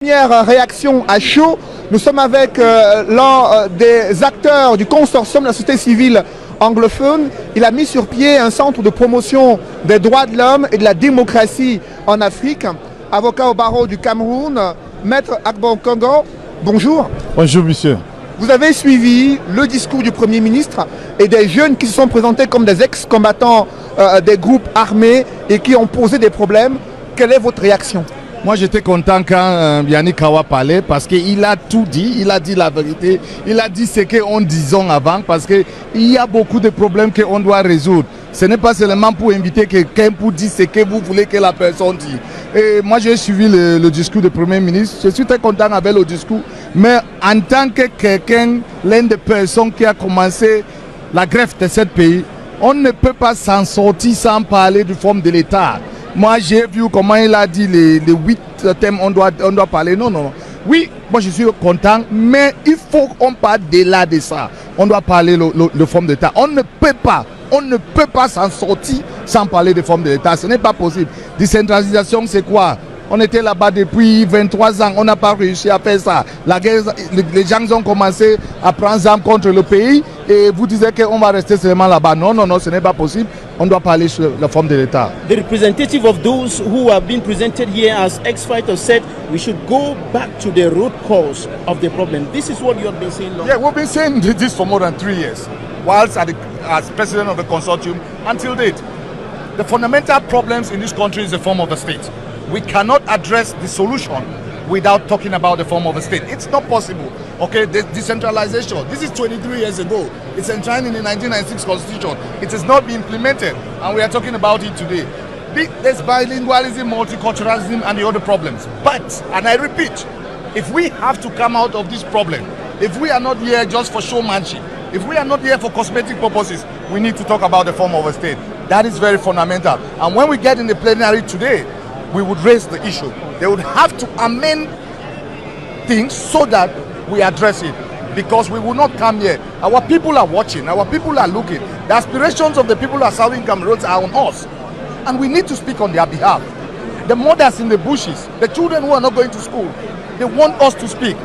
Première réaction à chaud, nous sommes avec l'un des acteurs du consortium de la société civile anglophone. Il a mis sur pied un centre de promotion des droits de l'homme et de la démocratie en Afrique. Avocat au barreau du Cameroun, Maître Agbo Kongo, bonjour. Bonjour monsieur. Vous avez suivi le discours du Premier ministre et des jeunes qui se sont présentés comme des ex-combattants des groupes armés et qui ont posé des problèmes. Quelle est votre réaction ? Moi j'étais content quand Yannick Kawa parlait parce qu'il a tout dit, il a dit la vérité, il a dit ce qu'on disait avant parce qu'il y a beaucoup de problèmes qu'on doit résoudre. Ce n'est pas seulement pour inviter quelqu'un pour dire ce que vous voulez que la personne dise. Et moi j'ai suivi le discours du Premier ministre, je suis très content avec le discours, mais en tant que quelqu'un, l'une des personnes qui a commencé la greffe de ce pays, on ne peut pas s'en sortir sans parler du forme de l'État. Moi, j'ai vu comment il a dit les 8 thèmes on doit parler. Non. Oui, moi je suis content, mais il faut qu'on parle de-là de ça. On doit parler de forme d'État. On ne peut pas s'en sortir sans parler de forme de l'État. Ce n'est pas possible. Décentralisation, c'est quoi? On était là-bas depuis 23 ans, on n'a pas réussi à faire ça. La guerre, les gens ont commencé à prendre armes contre le pays et vous disiez qu'on va rester seulement là-bas. Non, ce n'est pas possible. On doit parler sur la forme de l'État. The representative of those who have been presented here as ex-fighters said we should go back to the root cause of the problem. This is what you have been saying long. Yeah, we've been saying this for more than 3 years, whilst as president of the consortium until date. The fundamental problems in this country is the form of the state. We cannot address the solution without talking about the form of a state. It's not possible. Okay, the decentralization, this is 23 years ago. It's enshrined in the 1996 constitution. It has not been implemented, and we are talking about it today. There's bilingualism, multiculturalism, and the other problems. But, and I repeat, if we have to come out of this problem, if we are not here just for showmanship, if we are not here for cosmetic purposes, we need to talk about the form of a state. That is very fundamental. And when we get in the plenary today, we would raise the issue. They would have to amend things so that we address it, because we will not come here. Our people are watching, our people are looking. The aspirations of the people of Southern Cameroon are on us, and we need to speak on their behalf. The mothers in the bushes, the children who are not going to school, they want us to speak.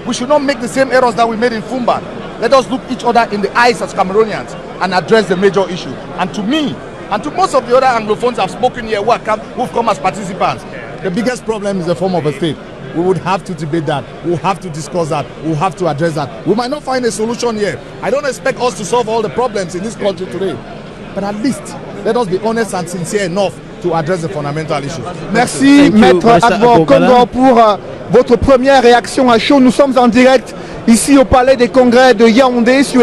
We should not make the same errors that we made in Fumba. Let us look each other in the eyes as Cameroonians and address the major issue. And to me, and to most of the other Anglophones have spoken here who've come as participants, the biggest problem is the form of a state. We would have to debate that. We'll have to discuss that. We'll have to address that. We might not find a solution here. I don't expect us to solve all the problems in this country today. But at least, let us be honest and sincere enough to address the fundamental issues. Merci, Maître Agbo Kongo, pour votre première réaction à chaud. Nous sommes en direct ici au Palais des Congrès de Yaoundé sur